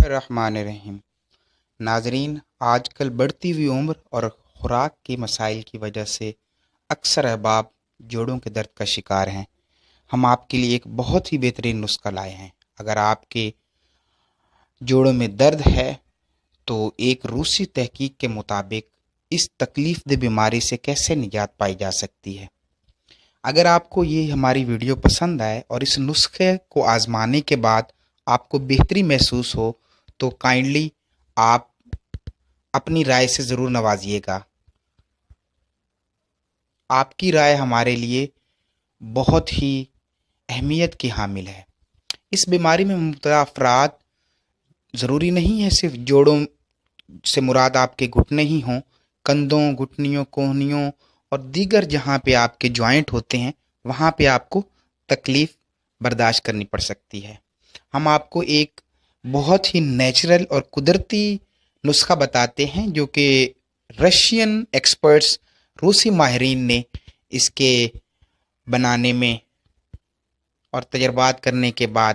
الرحمن الرحیم۔ ناظرین، آج کل بڑھتی ہوئی عمر اور خوراک کے مسائل کی وجہ سے اکثر احباب جوڑوں کے درد کا شکار ہیں۔ ہم آپ کے لیے ایک بہت ہی بہترین نسخہ لائے ہیں۔ اگر آپ کے جوڑوں میں درد ہے تو ایک روسی تحقیق کے مطابق اس تکلیف دہ بیماری سے کیسے نجات پائی جا سکتی ہے۔ اگر آپ کو یہ ہماری ویڈیو پسند آئے اور اس نسخے کو آزمانے کے بعد آپ کو بہتری محسوس ہو تو کائنڈلی آپ اپنی رائے سے ضرور نوازیے گا۔ آپ کی رائے ہمارے لیے بہت ہی اہمیت کی حامل ہے۔ اس بیماری میں مبتلا افراد ضروری نہیں ہے صرف جوڑوں سے مراد آپ کے گھٹنے ہی ہوں، کندھوں، گھٹنیوں، کوہنیوں اور دیگر جہاں پہ آپ کے جوائنٹ ہوتے ہیں وہاں پہ آپ کو تکلیف برداشت کرنی پڑ سکتی ہے۔ ہم آپ کو ایک بہت ہی نیچرل اور قدرتی نسخہ بتاتے ہیں جو کہ رشین ایکسپرٹس، روسی ماہرین نے اس کے بنانے میں اور تجربات کرنے کے بعد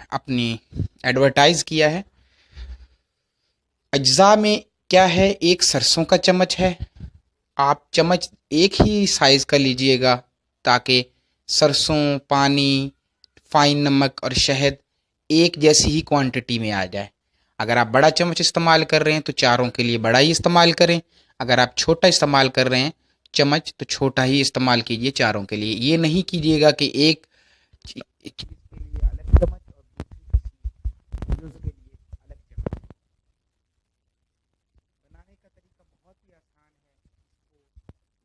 اپنی ایڈورٹائز کیا ہے۔ اجزاء میں کیا ہے؟ ایک سرسوں کا چمچ ہے۔ آپ چمچ ایک ہی سائز کا لیجئے گا تاکہ سرسوں، پانی، فائن نمک اور شہد ایک جیسی ہی کوانٹٹی میں آ جائے۔ اگر آپ بڑا چمچ استعمال کر رہے ہیں تو چاروں کے لیے بڑا ہی استعمال کریں۔ اگر آپ چھوٹا استعمال کر رہے ہیں چمچ تو چھوٹا ہی استعمال کیجئے چاروں کے لیے۔ یہ نہیں کیجئے گا کہ ایک چیز کے لیے الگ چمچ اور دوسری چیز کے لیے الگ چمچ۔ بنانے کا طریقہ بہت ہی آسان ہے۔ اس کو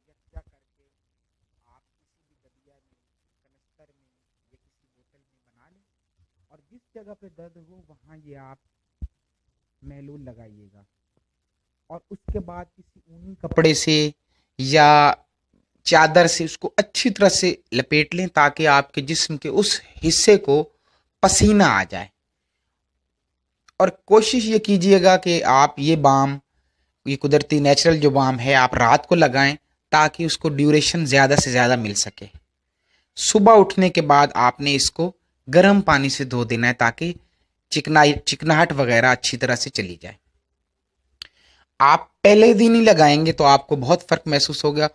یکجا کر کے آپ کسی بھی دبیا میں، کنستر میں یا کسی بوتل میں بنا لیں اور جس جگہ پہ درد ہو وہاں یہ آپ محلول لگائیے گا اور اس کے بعد کسی اونی کپڑے سے یا چادر سے اس کو اچھی طرح سے لپیٹ لیں تاکہ آپ کے جسم کے اس حصے کو پسینہ آ جائے۔ اور کوشش یہ کیجئے گا کہ آپ یہ بام، یہ قدرتی نیچرل جو بام ہے، آپ رات کو لگائیں تاکہ اس کو ڈیوریشن زیادہ سے زیادہ مل سکے۔ صبح اٹھنے کے بعد آپ نے اس کو گرم پانی سے دھو دینا ہے تاکہ چکناہٹ وغیرہ اچھی طرح سے چلی جائے۔ آپ پہلے دن ہی لگائیں گے تو آپ کو بہت فرق محسوس ہوگا